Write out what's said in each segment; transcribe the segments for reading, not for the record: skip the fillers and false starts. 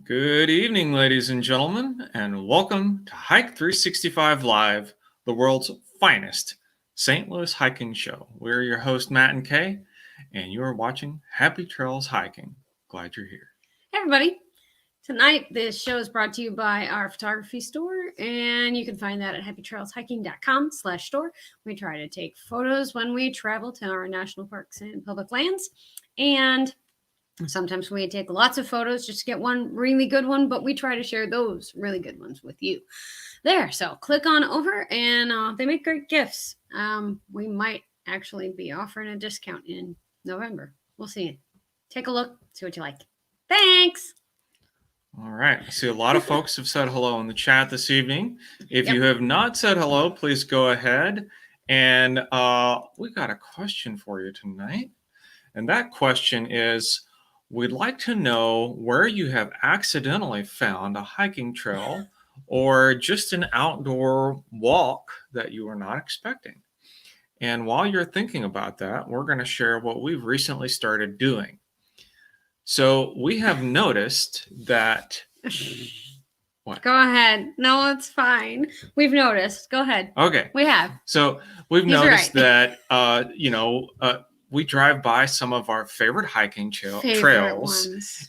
Good evening, ladies and gentlemen, and welcome to Hike 365 Live, the world's finest St. Louis hiking show. We're your host, Matt and Kay, and you are watching Happy Trails Hiking. Glad you're here. Hey, everybody. Tonight, this show is brought to you by our photography store, and you can find that at happytrailshiking.com/store. We try to take photos when we travel to our national parks and public lands, and sometimes we take lots of photos just to get one really good one, but we try to share those really good ones with you there. So click on over, and they make great gifts. We might actually be offering a discount in November. We'll see. Take a look, see what you like. Thanks. All right. I see a lot of folks have said hello in the chat this evening. If you have not said hello, please go ahead. And we got a question for you tonight. And that question is, we'd like to know where you have accidentally found a hiking trail or just an outdoor walk that you were not expecting. And while you're thinking about that, we're going to share what we've recently started doing. So we have noticed that... What? Go ahead. No, it's fine. We've noticed. Go ahead. Okay. We have. So we've noticed that, we drive by some of our favorite hiking trails,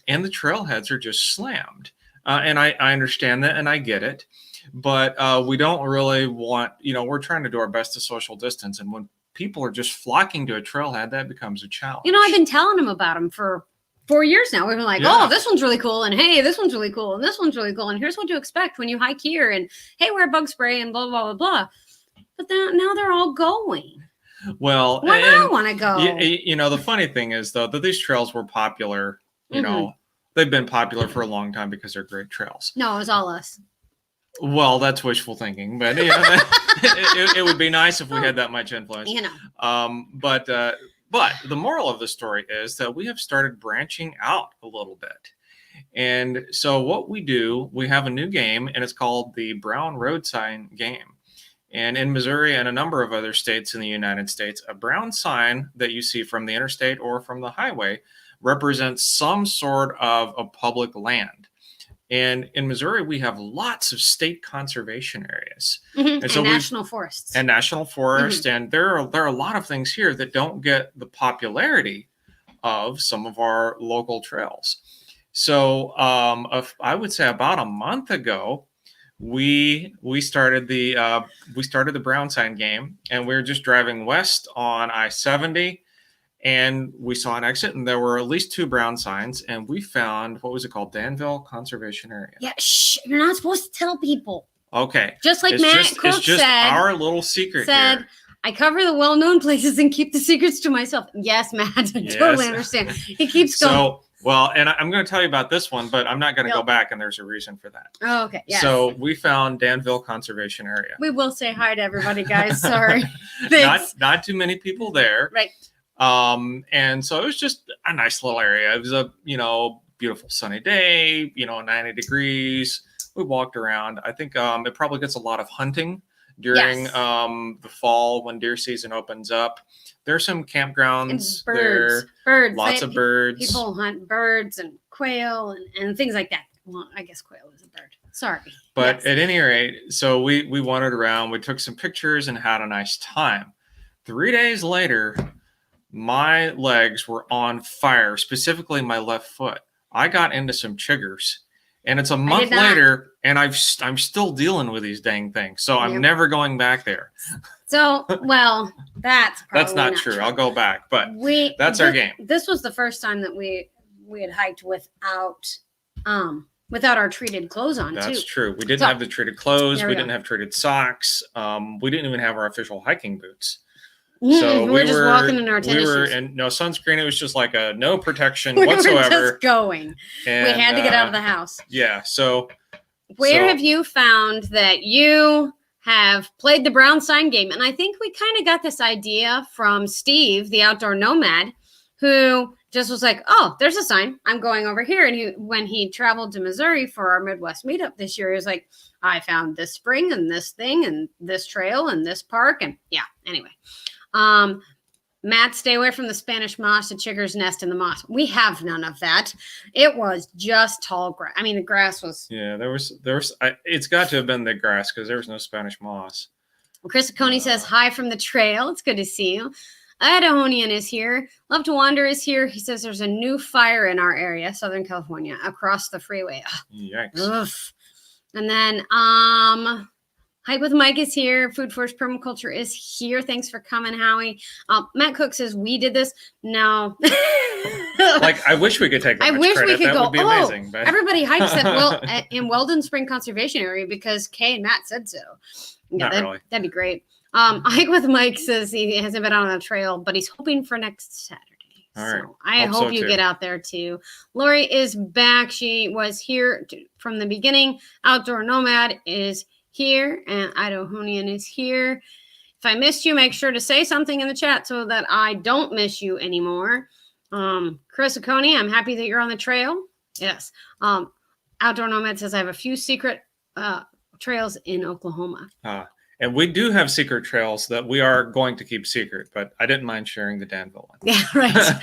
and the trailheads are just slammed. And I understand that, and I get it. But we don't really want, we're trying to do our best to social distance. And when people are just flocking to a trailhead, that becomes a challenge. I've been telling them about them for 4 years now. We've been like, oh, this one's really cool. And hey, this one's really cool. And this one's really cool. And here's what to expect when you hike here. And hey, wear bug spray and blah, blah, blah, blah. But now they're all going. Well, when I want to go. The funny thing is, though, that these trails were popular. They've been popular for a long time because they're great trails. No, it was all us. Well, that's wishful thinking, but it would be nice if we had that much influence. But the moral of the story is that we have started branching out a little bit. And so what we do, we have a new game, and it's called the Brown Road Sign Game. And in Missouri and a number of other states in the United States, a brown sign that you see from the interstate or from the highway represents some sort of a public land. And in Missouri, we have lots of state conservation areas. And national forests. And national forests. And there are a lot of things here that don't get the popularity of some of our local trails. So I would say about a month ago, we started the brown sign game, and we were just driving west on I-70. And we saw an exit, and there were at least 2 brown signs, and we found, what was it called? Danville Conservation Area. Yeah, you're not supposed to tell people. Okay. Just like Matt Cook it's just said. Our little secret here. I cover the well-known places and keep the secrets to myself. Yes, Matt, I totally understand. He keeps going. And I'm going to tell you about this one, but I'm not going to go back, and there's a reason for that. Oh, okay. Yes. So we found Danville Conservation Area. We will say hi to everybody, guys. Sorry. Not too many people there. Right. And so it was just a nice little area. It was a, beautiful sunny day, 90 degrees. We walked around. I think it probably gets a lot of hunting during the fall when deer season opens up. There's some campgrounds there. Birds. Lots of birds. People hunt birds and quail and things like that. Well, I guess quail is a bird. Sorry. But at any rate, so we wandered around. We took some pictures and had a nice time. 3 days later, my legs were on fire, specifically my left foot. I got into some chiggers, and it's a month later, and I'm still dealing with these dang things. So I'm never going back there. So, well, that's not true. I'll go back, but that's our game. This was the first time that we had hiked without our treated clothes on. That's true. We didn't have the treated clothes. We didn't have treated socks. We didn't even have our official hiking boots. So we were just walking in our tennis shoes. We were in no sunscreen. It was just like a no protection whatsoever. We were just going. And we had to get out of the house. Yeah. So where have you found that you have played the brown sign game? And I think we kind of got this idea from Steve, the outdoor nomad, who just was like, oh, there's a sign. I'm going over here. And when he traveled to Missouri for our Midwest meetup this year, he was like, I found this spring and this thing and this trail and this park. And yeah, anyway. Matt, stay away from the Spanish moss. The chiggers nest in the moss. We have none of that. It was just tall grass. I mean, the grass was. Yeah, there was. It's got to have been the grass because there was no Spanish moss. Chris Coney says hi from the trail. It's good to see you. Idahoan is here. Love to Wander is here. He says there's a new fire in our area, Southern California, across the freeway. Ugh. Yikes. Ugh. And then Hike with Mike is here. Food Forest Permaculture is here. Thanks for coming, Howie. Matt Cook says we did this. No. Like, I wish we could take that I much wish credit. we could That go, would be amazing. But... everybody hikes at in Weldon Spring Conservation Area because Kay and Matt said so. Yeah, Not really. That'd be great. Hike with Mike says he hasn't been on the trail, but he's hoping for next Saturday. All right. So I hope you too. get out there too. Lori is back. She was here from the beginning. Outdoor Nomad is here, and Idahoan is here. If I missed you, make sure to say something in the chat so that I don't miss you anymore. Chris Coney, I'm happy that you're on the trail. Yes. Outdoor Nomad says I have a few secret trails in Oklahoma. And we do have secret trails that we are going to keep secret, but I didn't mind sharing the Danville one. Yeah, right.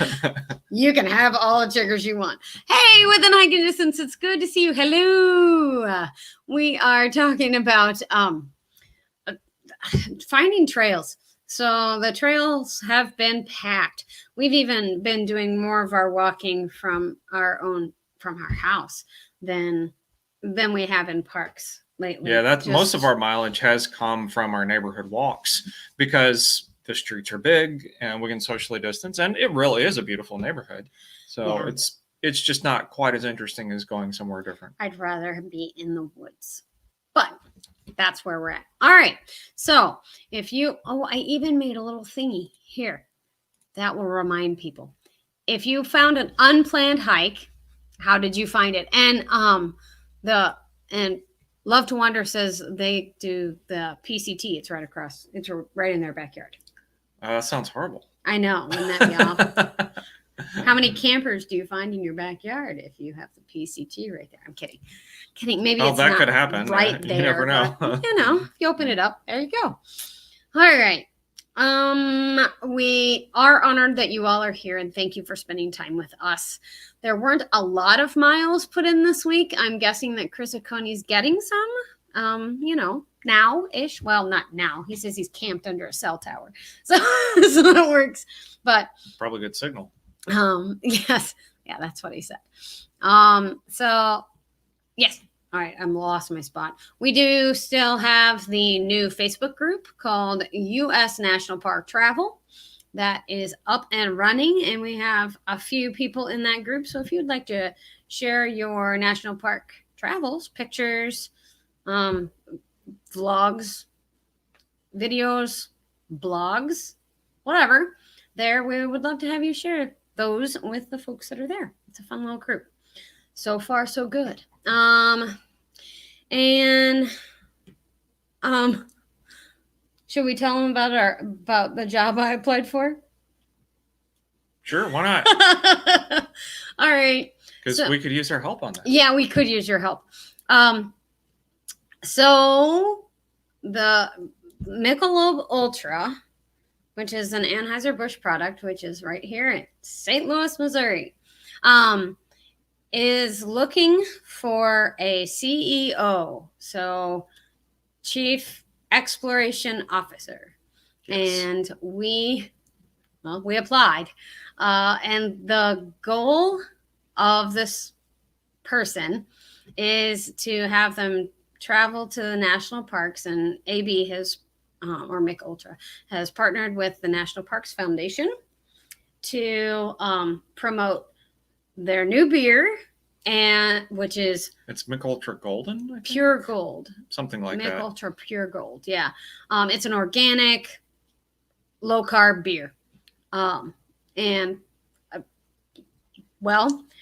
You can have all the triggers you want. Hey, within hiking distance, it's good to see you. Hello. We are talking about finding trails. So the trails have been packed. We've even been doing more of our walking from our house than we have in parks lately. Yeah, that's most of our mileage has come from our neighborhood walks because the streets are big and we can socially distance, and it really is a beautiful neighborhood. So Yeah. it's just not quite as interesting as going somewhere different. I'd rather be in the woods, but that's where we're at. All right. So if you, I even made a little thingy here that will remind people. If you found an unplanned hike, how did you find it? And Love to Wander says they do the PCT. It's right across. It's right in their backyard. That sounds horrible. I know. Wouldn't that be awful? How many campers do you find in your backyard if you have the PCT right there? I'm kidding. Maybe it's that not could happen. right there. You never know. But, if you open it up, there you go. All right. We are honored that you all are here, and thank you for spending time with us. There weren't a lot of miles put in this week. I'm guessing that Chris Oconey's getting some, now-ish. Well, not now. He says he's camped under a cell tower. So that works. But probably good signal. Yes. Yeah, that's what he said. So yes. All right, I'm lost my spot. We do still have the new Facebook group called U.S. National Park Travel. That is up and running, and we have a few people in that group. So if you'd like to share your national park travels, pictures, vlogs, videos, blogs, whatever, there, we would love to have you share those with the folks that are there. It's a fun little group. So far, so good. Should we tell them about the job I applied for? Sure, why not? All right. Because we could use our help on that. Yeah, we could use your help. So the Michelob Ultra, which is an Anheuser-Busch product, which is right here in St. Louis, Missouri, is looking for a CEO, so Chief Exploration Officer. Yes. And we applied. And the goal of this person is to have them travel to the national parks, and AB has, or Mick Ultra, has partnered with the National Parks Foundation to promote their new beer, and which is it's Mick Ultra Golden, I think? Pure Gold, something like Mick that. Ultra Pure Gold, yeah. It's an organic, low carb beer,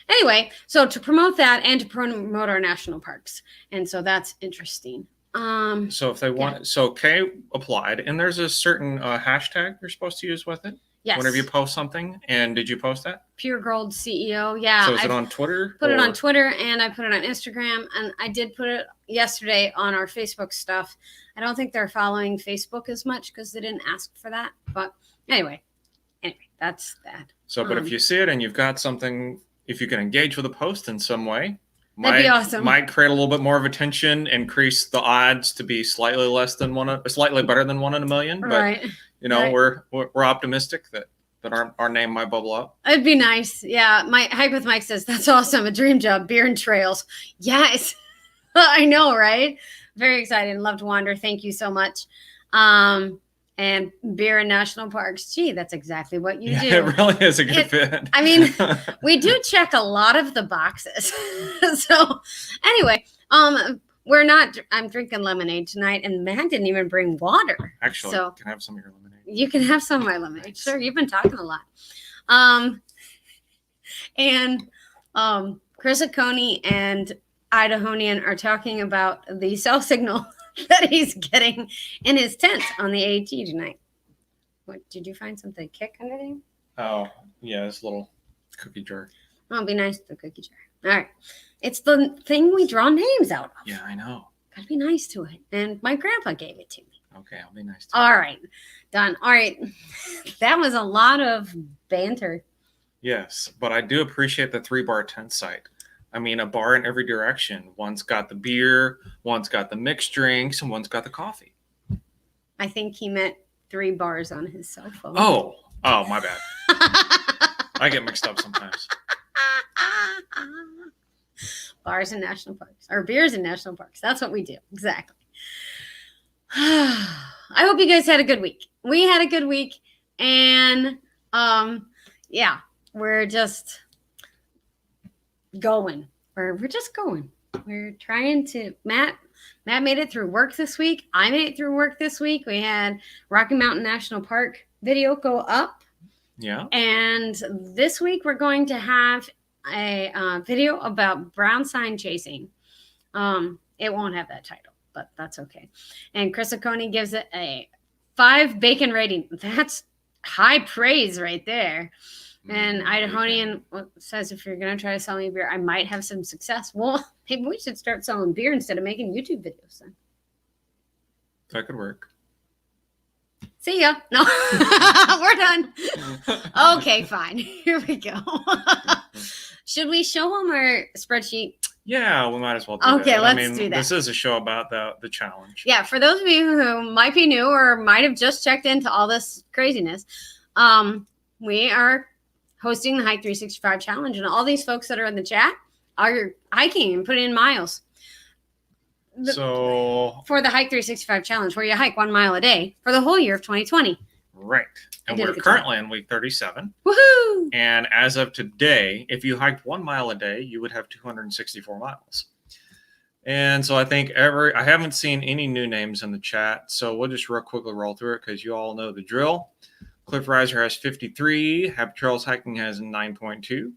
anyway, so to promote that and to promote our national parks, and so that's interesting. So if they want, so Kay applied, and there's a certain hashtag you're supposed to use with it. Yes. Whenever you post something, and did you post that? Pure Gold CEO, yeah. So is it on Twitter? Put it on Twitter, and I put it on Instagram, and I did put it yesterday on our Facebook stuff. I don't think they're following Facebook as much because they didn't ask for that, but anyway. anyway, that's that. So, but if you see it and you've got something, if you can engage with a post in some way, That'd be awesome. Might create a little bit more of attention, increase the odds to be slightly better than 1 in a million. But Right. you know, Right. we're optimistic that our name might bubble up. It'd be nice. Yeah. My Hike with Mike says, that's awesome. A dream job, beer and trails. Yes. I know, right? Very excited and love to wander. Thank you so much. And beer in national parks. Gee, that's exactly what you do. It really is a good fit. I mean, we do check a lot of the boxes. So anyway, I'm drinking lemonade tonight, and Matt didn't even bring water. Actually, so can I have some of your lemonade? You can have some of my lemonade. Sure, you've been talking a lot. And Chris Oconee and Idahonian are talking about the cell signal that he's getting in his tent on the AT tonight. What, did you find something to kick under there? Oh, yeah, this little cookie jar. Oh, it'll be nice, the cookie jar. All right. It's the thing we draw names out of. Yeah, I know. Gotta be nice to it. And my grandpa gave it to me. Okay, I'll be nice to All right. Done. All right. That was a lot of banter. Yes, but I do appreciate the 3-bar tent site. I mean, a bar in every direction. One's got the beer, one's got the mixed drinks, and one's got the coffee. I think he meant 3 bars on his cell phone. Oh, my bad. I get mixed up sometimes. Bars in national parks, or beers in national parks. That's what we do. Exactly. I hope you guys had a good week. We had a good week. And yeah, we're just going. We're just going. We're trying to Matt made it through work this week. I made it through work this week. We had Rocky Mountain National Park video go up. Yeah. And this week we're going to have a video about brown sign chasing. It won't have that title, but that's okay. And Chris Oconee gives it a 5 bacon rating. That's high praise right there. And Idahonian says, if you're going to try to sell me beer, I might have some success. Well, maybe we should start selling beer instead of making YouTube videos then. That could work. See ya. No, we're done. Okay, fine. Here we go. Should we show them our spreadsheet? Yeah, we might as well do okay, that. let's do that. This is a show about the challenge. Yeah, for those of you who might be new or might have just checked into all this craziness, we are hosting the Hike 365 challenge, and all these folks that are in the chat are hiking and putting in miles. So for the Hike 365 challenge, where you hike 1 mile a day for the whole year of 2020. Right. And we're currently in week 37. Woohoo! And as of today, if you hiked 1 mile a day, you would have 264 miles. And so I think I haven't seen any new names in the chat, so we'll just real quickly roll through it because you all know the drill. Cliff Riser has 53. Happy Trails Hiking has 9.2.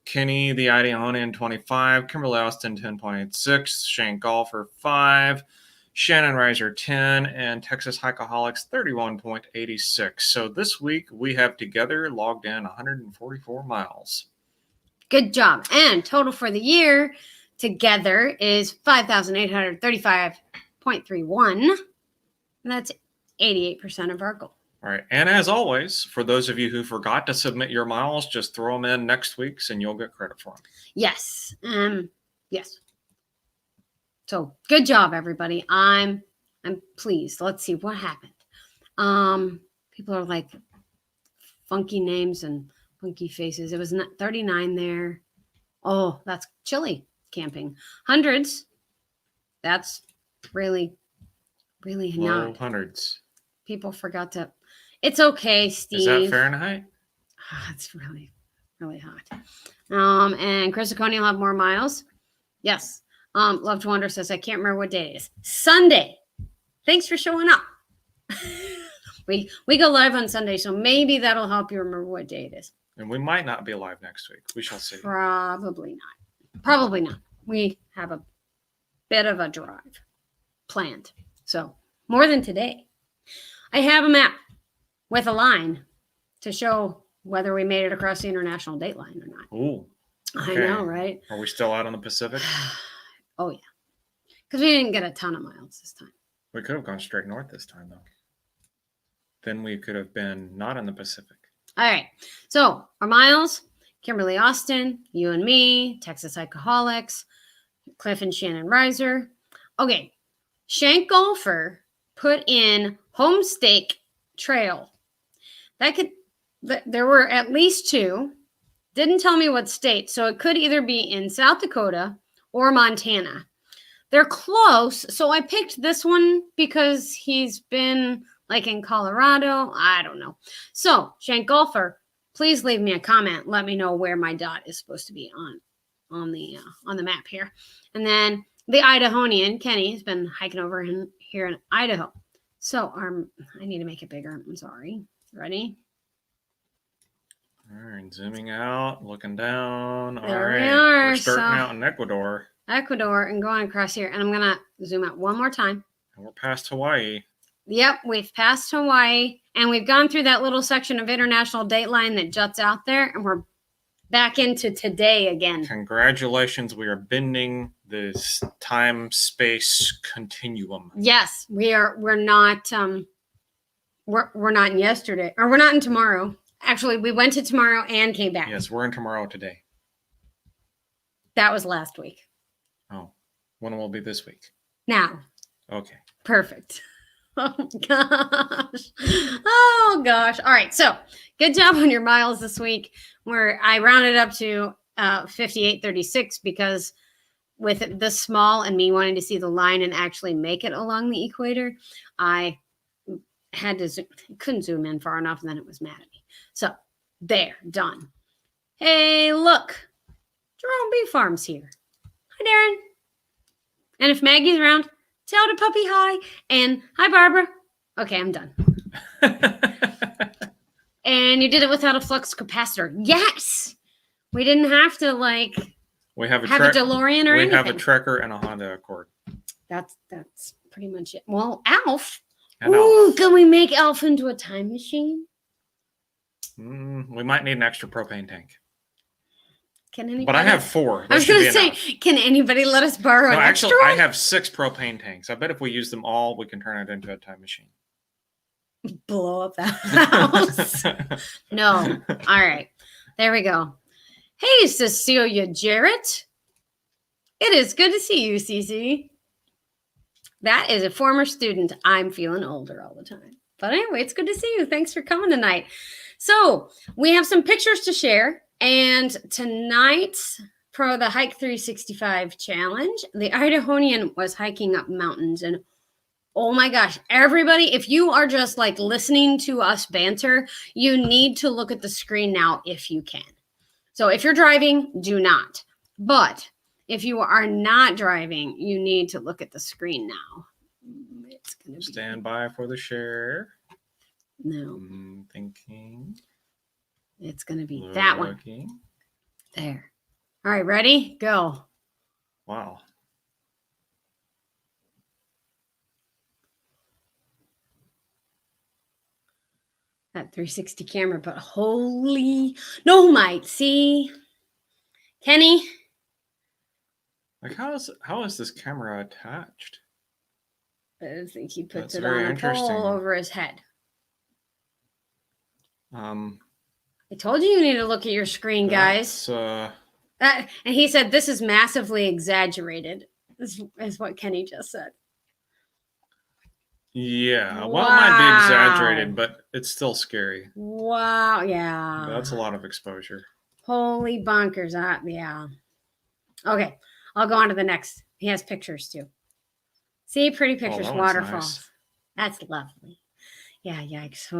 Kenny, the Idahonian, 25. Kimberly Austin, 10.86. Shane Golfer, 5. Shannon Riser, 10. And Texas Hikeaholics, 31.86. So this week we have together logged in 144 miles. Good job. And total for the year together is 5,835.31. And that's 88% of our goal. All right. And as always, for those of you who forgot to submit your miles, just throw them in next week's and you'll get credit for them. Yes. Yes. So good job, everybody. I'm pleased. Let's see what happened. People are like funky names and funky faces. It was 39 there. Oh, that's chilly camping. Hundreds. That's really Low not. hundreds. People forgot to. It's okay, Steve. Is that Fahrenheit? It's really, really hot. And Chris Oconee will have more miles. Yes. Love to Wonder says, I can't remember what day it is. Sunday. Thanks for showing up. we go live on Sunday, so maybe that'll help you remember what day it is. And we might not be live next week. We shall see. Probably not. Probably not. We have a bit of a drive planned. So more than today. I have a map with a line to show whether we made it across the international date line or not. Ooh. Okay. I know, right? Are we still out on the Pacific? Oh, yeah. Because we didn't get a ton of miles this time. We could have gone straight north this time, though. Then we could have been not in the Pacific. All right. So our miles, Kimberly Austin, you and me, Texas Alcoholics, Cliff and Shannon Reiser. Okay. Shank Golfer put in Homestake Trail. There were at least 2. Didn't tell me what state. So it could either be in South Dakota or Montana. They're close. So I picked this one because he's been like in Colorado. I don't know. So Shank Golfer, please leave me a comment. Let me know where my dot is supposed to be on the map here. And then the Idahonian, Kenny, has been hiking over here in Idaho. So I need to make it bigger. I'm sorry. Ready? All right, zooming out, looking down. There All we right, are. we're starting out in Ecuador. And going across here. And I'm going to zoom out one more time. And we're past Hawaii. Yep, we've passed Hawaii. And we've gone through that little section of international date line that juts out there. And we're back into today again. Congratulations, we are bending this time-space continuum. Yes, we are. We're not we're not in yesterday, or we're not in tomorrow. Actually, we went to tomorrow and came back. Yes, we're in tomorrow today. That was last week. Oh, when will it be this week? Now. Okay. Perfect. Oh gosh. Oh gosh. All right. So good job on your miles this week. Where I rounded up to 58.36 because with this small and me wanting to see the line and actually make it along the equator, I had to couldn't zoom in far enough, and then it was mad at me. So there, done. Hey, look, Jerome Bee Farm's here. Hi, Darren. And if Maggie's around, tell the puppy hi. And hi, Barbara. Okay, I'm done. And you did it without a flux capacitor. Yes, we didn't have to we have a DeLorean or anything. We have a Trekker and a Honda Accord. That's pretty much it. Well, Alf. Ooh, can we make Alf into a time machine? We might need an extra propane tank. Can anybody? But I have 4. I was going to say, can anybody let us borrow an extra? Actually, I have 6 propane tanks. I bet if we use them all, we can turn it into a time machine. Blow up that house. No. All right. There we go. Hey, Cecilia Jarrett. It is good to see you, Cece. That is a former student. I'm feeling older all the time. But anyway, it's good to see you. Thanks for coming tonight. So we have some pictures to share. And tonight, for the Hike 365 challenge, the Idahonian was hiking up mountains. And oh my gosh, everybody, if you are just listening to us banter, you need to look at the screen now if you can. So if you're driving, do not. But if you are not driving, you need to look at the screen now. It's gonna be... Stand by for the share. No. Thinking. It's going to be that one. There. All right, ready? Go. Wow. That 360 camera, but holy... No, Mike, see? Kenny? How is this camera attached? I think he puts it on a pole over his head. I told you need to look at your screen, guys. And he said this is massively exaggerated, is what Kenny just said. Yeah, well, it might be exaggerated, but it's still scary. Wow, yeah. That's a lot of exposure. Holy bunkers. Yeah. Okay, I'll go on to the next. He has pictures, too. See, pretty pictures, waterfalls. Nice. That's lovely. Yeah, yikes.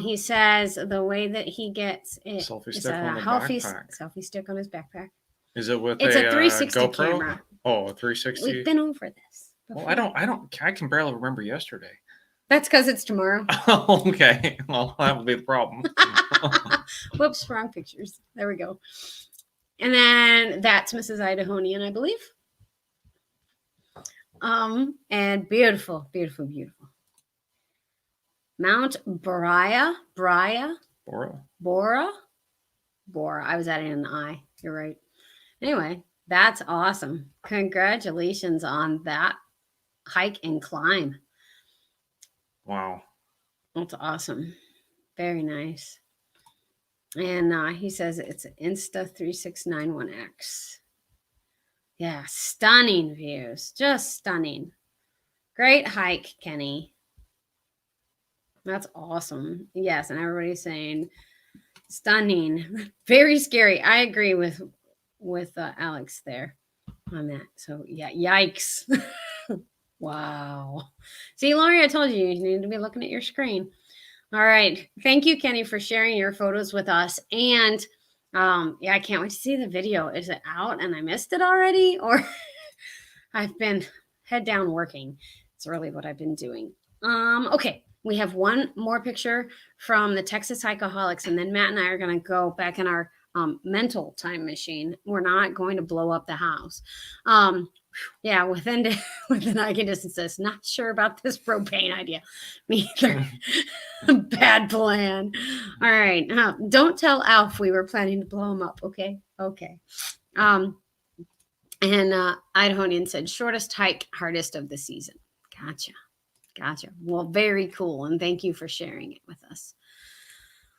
He says the way that he gets it selfie is stick on the backpack. Selfie stick on his backpack. Is it with a 360 GoPro? Camera? Oh, a 360. We've been over this before. Well, I can barely remember yesterday. That's because it's tomorrow. Okay. Well, that would be the problem. Whoops, wrong pictures. There we go. And then that's Mrs. Idahonian, I believe. And beautiful, beautiful, beautiful. Mount Bora. I was adding an I. You're right. Anyway, that's awesome. Congratulations on that hike and climb. Wow. That's awesome. Very nice. And he says it's Insta3691X. Yeah, stunning views. Just stunning. Great hike, Kenny. That's awesome. Yes, and everybody's saying stunning. Very scary. I agree with Alex there on that. So yeah, yikes. Wow. See, Lori, I told you need to be looking at your screen. All right. Thank you, Kenny, for sharing your photos with us. And yeah, I can't wait to see the video. Is it out and I missed it already? Or I've been head down working. It's really what I've been doing. Okay. We have one more picture from the Texas Hikeaholics, and then Matt and I are going to go back in our mental time machine. We're not going to blow up the house. Yeah, within hiking distances. Not sure about this propane idea. Me either. Bad plan. All right. Don't tell Alf we were planning to blow him up. Okay. Okay. And Idahonian said, shortest hike, hardest of the season. Gotcha. Well, very cool. And thank you for sharing it with us.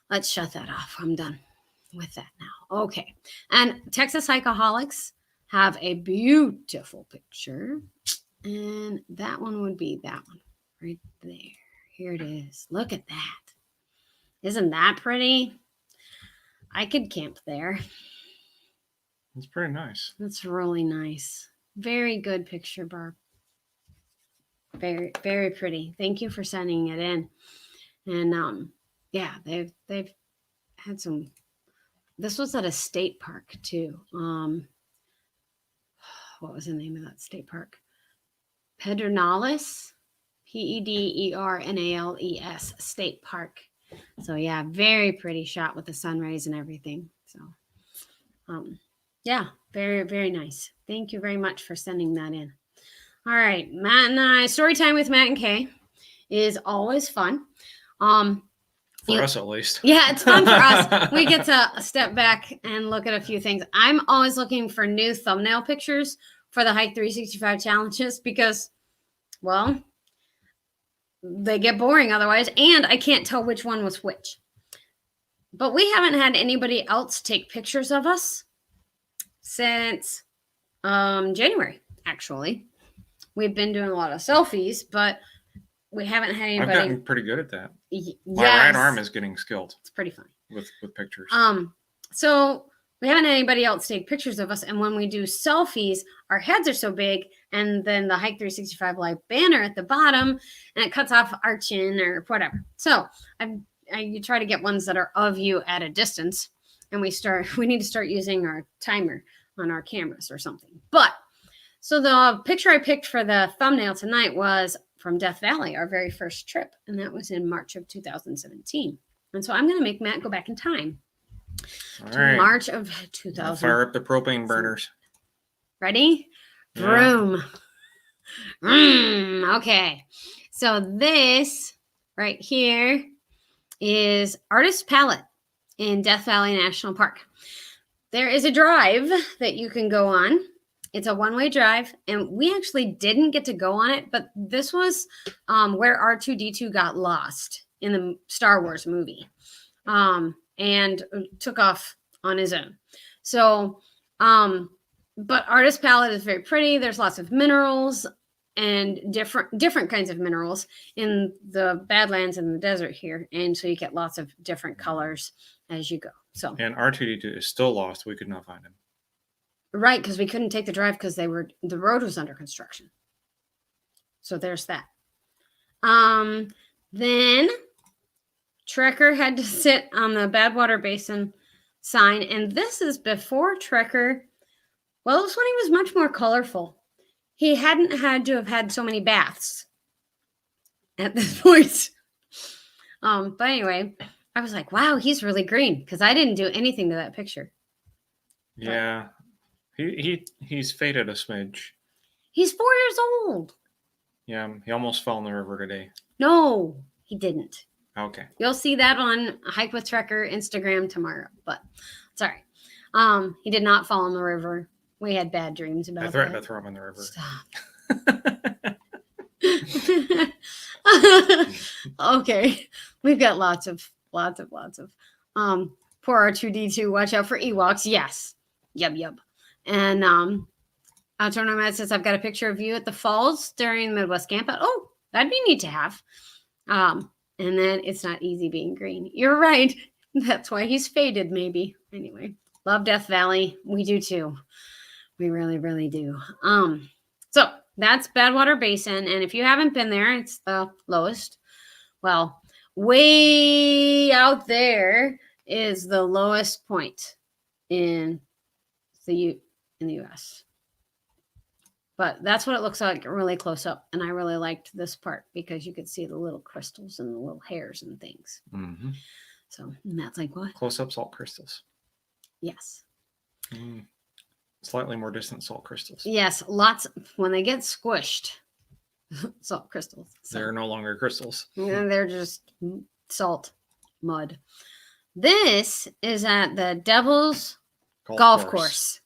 Let's shut that off. I'm done with that now. Okay. And Texas Hikeaholics have a beautiful picture. And that one would be that one right there. Here it is. Look at that. Isn't that pretty? I could camp there. It's pretty nice. That's really nice. Very good picture, Barb. Very, very pretty. Thank you for sending it in. And yeah, they've had some. This was at a state park too. What was the name of that state park? Pedernales, Pedernales State Park. So yeah, very pretty shot with the sun rays and everything. So yeah, very, very nice. Thank you very much for sending that in. All right, Matt and I, story time with Matt and Kay is always fun. For us, at least. Yeah, it's fun for us. We get to step back and look at a few things. I'm always looking for new thumbnail pictures for the Hike 365 challenges because, well, they get boring otherwise, and I can't tell which one was which. But we haven't had anybody else take pictures of us since January, actually. We've been doing a lot of selfies, but we haven't had anybody. I've gotten pretty good at that. Yes. My right arm is getting skilled. It's pretty funny. With pictures. So we haven't had anybody else take pictures of us. And when we do selfies, our heads are so big, and then the Hike 365 Live banner at the bottom, and it cuts off our chin or whatever. So you try to get ones that are of you at a distance, and we need to start using our timer on our cameras or something. But so the picture I picked for the thumbnail tonight was from Death Valley, our very first trip, and that was in March of 2017. And so I'm going to make Matt go back in time. All right. March of 2000. Fire up the propane burners. Ready? Yeah. Vroom. Okay. So this right here is Artist Palette in Death Valley National Park. There is a drive that you can go on. It's a one-way drive, and we actually didn't get to go on it, but this was where R2-D2 got lost in the Star Wars movie and took off on his own. So, but Artist Palette is very pretty. There's lots of minerals and different kinds of minerals in the Badlands and the desert here, and so you get lots of different colors as you go. So, and R2-D2 is still lost. We could not find him. Right, because we couldn't take the drive because the road was under construction. So there's that. Then Trekker had to sit on the Badwater Basin sign, and this is before Trekker. Well, this one he was much more colorful. He hadn't had to have had so many baths at this point. But anyway, I was like, wow, he's really green because I didn't do anything to that picture. Yeah. He's faded a smidge. He's 4 years old. Yeah, he almost fell in the river today. No, he didn't. Okay. You'll see that on Hike with Trekker Instagram tomorrow, but sorry. He did not fall in the river. We had bad dreams about that. I threatened to throw him in the river. Stop. Okay. We've got lots of Poor R2D2, watch out for Ewoks. Yes. Yub. And Tournament says, I've got a picture of you at the falls during Midwest Camp Out. Oh, that'd be neat to have. And then it's not easy being green. You're right. That's why he's faded, maybe. Anyway, love Death Valley. We do too. We really, really do. So that's Badwater Basin. And if you haven't been there, it's the lowest. Well, way out there is the lowest point in the U.S. But that's what it looks like really close up. And I really liked this part because you could see the little crystals and the little hairs and things. Mm-hmm. So Matt's like, what? Close-up salt crystals. Yes. Slightly more distant salt crystals. Yes, lots. When they get squished, salt crystals. So. They're no longer crystals. They're just salt, mud. This is at the Devil's Golf Course.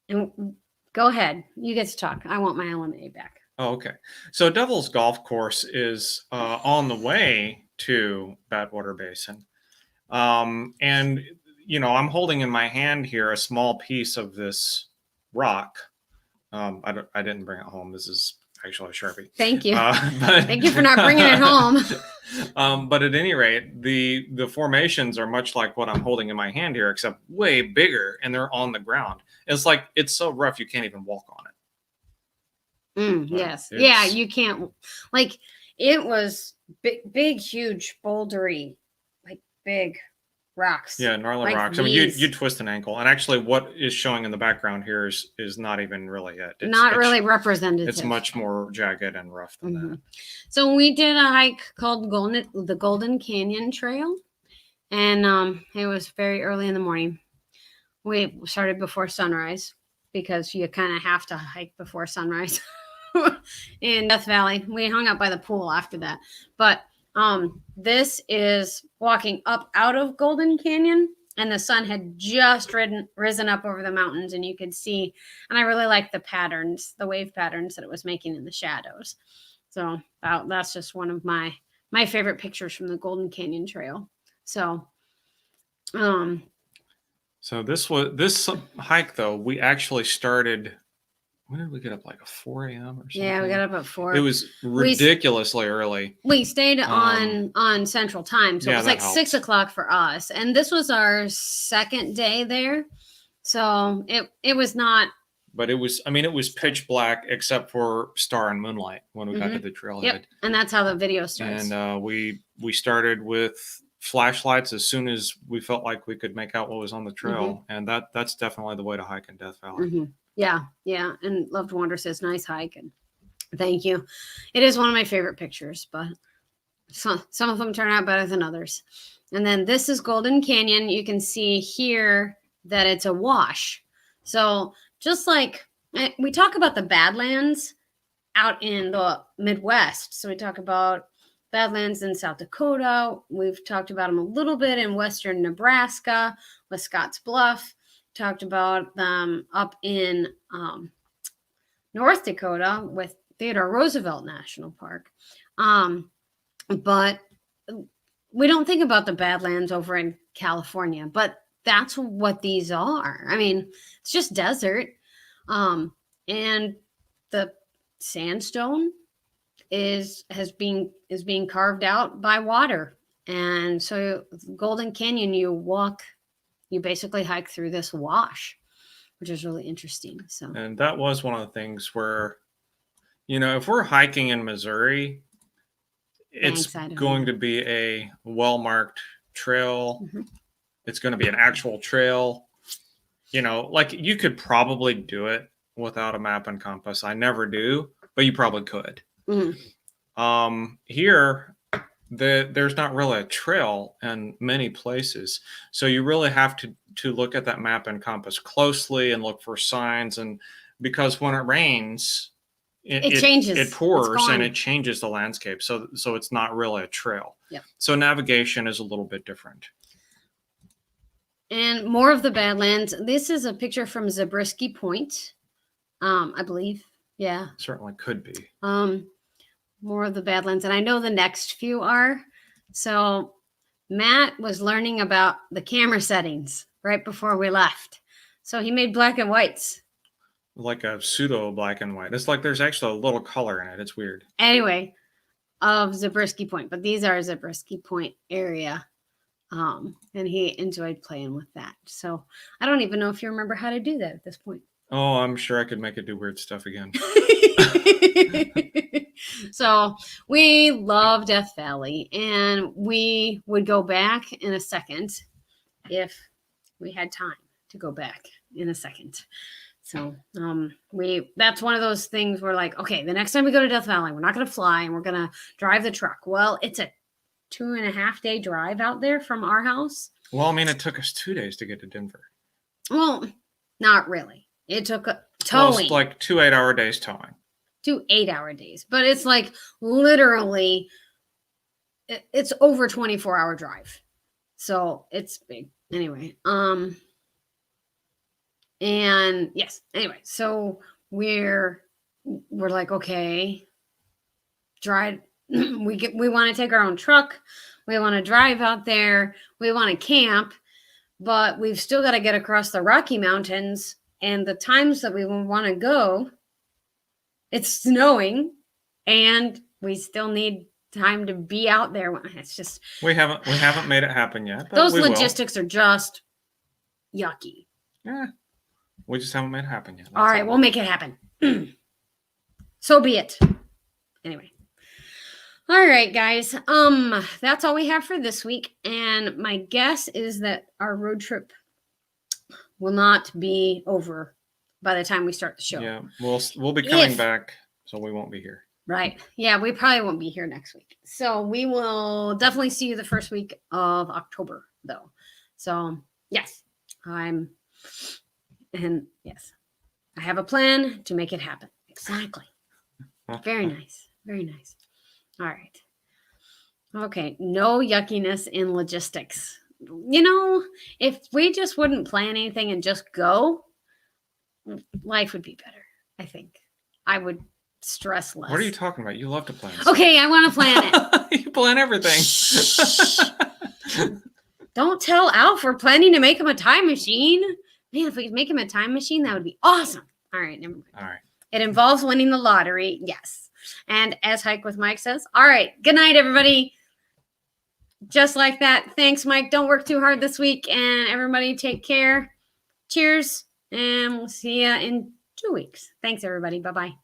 And go ahead. You get to talk. I want my LMA back. Oh, okay. So Devil's Golf Course is on the way to Badwater Basin. And, you know, I'm holding in my hand here a small piece of this rock. I didn't bring it home. This is actually a Sharpie. Thank you. Thank you for not bringing it home. But at any rate, the formations are much like what I'm holding in my hand here, except way bigger, and they're on the ground. It's like it's so rough you can't even walk on it. Yes. Yeah, you can't. Like, it was big, huge, bouldery, like big rocks. Yeah, gnarly like rocks. These. I mean, you twist an ankle, and actually, what is showing in the background here is not even really it. It's really representative. It's much more jagged and rough than that. So we did a hike called the Golden Canyon Trail, and it was very early in the morning. We started before sunrise because you kind of have to hike before sunrise in Death Valley. We hung out by the pool after that, but this is walking up out of Golden Canyon, and the sun had just risen up over the mountains, and you could see, and I really liked the patterns, the wave patterns that it was making in the shadows. So that's just one of my favorite pictures from the Golden Canyon Trail. So this hike, though, we actually started. When did we get up? Like a 4 a.m. or something? Yeah, we got up at 4. It was ridiculously early. We stayed on Central Time, so it was like helped. 6 o'clock for us, and this was our second day there. So it was not. But it was. I mean, it was pitch black except for star and moonlight when we got to the trailhead. Yep, and that's how the video starts. And we started with flashlights as soon as we felt like we could make out what was on the trail, and that's definitely the way to hike in Death Valley. Yeah. And Loved Wonder says, nice hike. And thank you. It is one of my favorite pictures, but some of them turn out better than others. And then this is Golden Canyon. You can see here that it's a wash. So just like we talk about the Badlands out in the Midwest. So we talk about Badlands in South Dakota. We've talked about them a little bit in Western Nebraska with Scotts Bluff. Talked about them up in North Dakota with Theodore Roosevelt National Park. But we don't think about the Badlands over in California, but that's what these are. I mean, it's just desert. And the sandstone is being carved out by water. And so Golden Canyon, you basically hike through this wash, which is really interesting. So, and that was one of the things where, you know, if we're hiking in Missouri, it's going to be a well-marked trail. It's going to be an actual trail. You know, like you could probably do it without a map and compass. I never do, but you probably could. Here, there's not really a trail in many places, so you really have to look at that map and compass closely and look for signs. And because when it rains, it changes, it pours, and it changes the landscape. So it's not really a trail. Yep. So navigation is a little bit different. And more of the Badlands. This is a picture from Zabriskie Point, I believe. Yeah, certainly could be. More of the Badlands, and I know the next few are. So Matt was learning about the camera settings right before we left. So he made black and whites. Like a pseudo black and white. It's like there's actually a little color in it. It's weird. Anyway, of Zabriskie Point, but these are Zabriskie Point area. And he enjoyed playing with that. So I don't even know if you remember how to do that at this point. Oh, I'm sure I could make it do weird stuff again. So we love Death Valley, and we would go back in a second if we had time to go back in a second. So that's one of those things where like, okay, the next time we go to Death Valley, we're not going to fly and we're going to drive the truck. Well, it's a 2.5 day drive out there from our house. Well, I mean, it took us 2 days to get to Denver. Well, not really. It took a Well, towing. it's like 2 8-hour days towing. 2 8-hour days, but it's like literally, it's over 24-hour drive. So it's big. Anyway, and yes, anyway, so we're like, okay, drive. We want to take our own truck. We want to drive out there. We want to camp, but we've still got to get across the Rocky Mountains. And the times that we want to go, it's snowing, and we still need time to be out there. It's just we haven't made it happen yet. But those we logistics are just yucky. Yeah, we just haven't made it happen yet. All right, we'll make it happen. So be it. Anyway. All right, guys. That's all we have for this week. And my guess is that our road trip will not be over by the time we start the show. Yeah, we'll be coming back, so we won't be here. Right. Yeah, we probably won't be here next week. So we will definitely see you the first week of October, though. So yes, I have a plan to make it happen. Exactly. Very nice. Very nice. All right. Okay. No yuckiness in logistics. You know, if we just wouldn't plan anything and just go, life would be better. I think I would stress less. What are you talking about? You love to plan. Okay, I want to plan it. You plan everything. Don't tell Alf we're planning to make him a time machine. Man, if we could make him a time machine, that would be awesome. All right, never mind. All right. It involves winning the lottery. Yes. And as Hike with Mike says, all right, good night, everybody. Just like that. Thanks, Mike. Don't work too hard this week. And everybody take care. Cheers. And we'll see you in 2 weeks. Thanks, everybody. Bye-bye.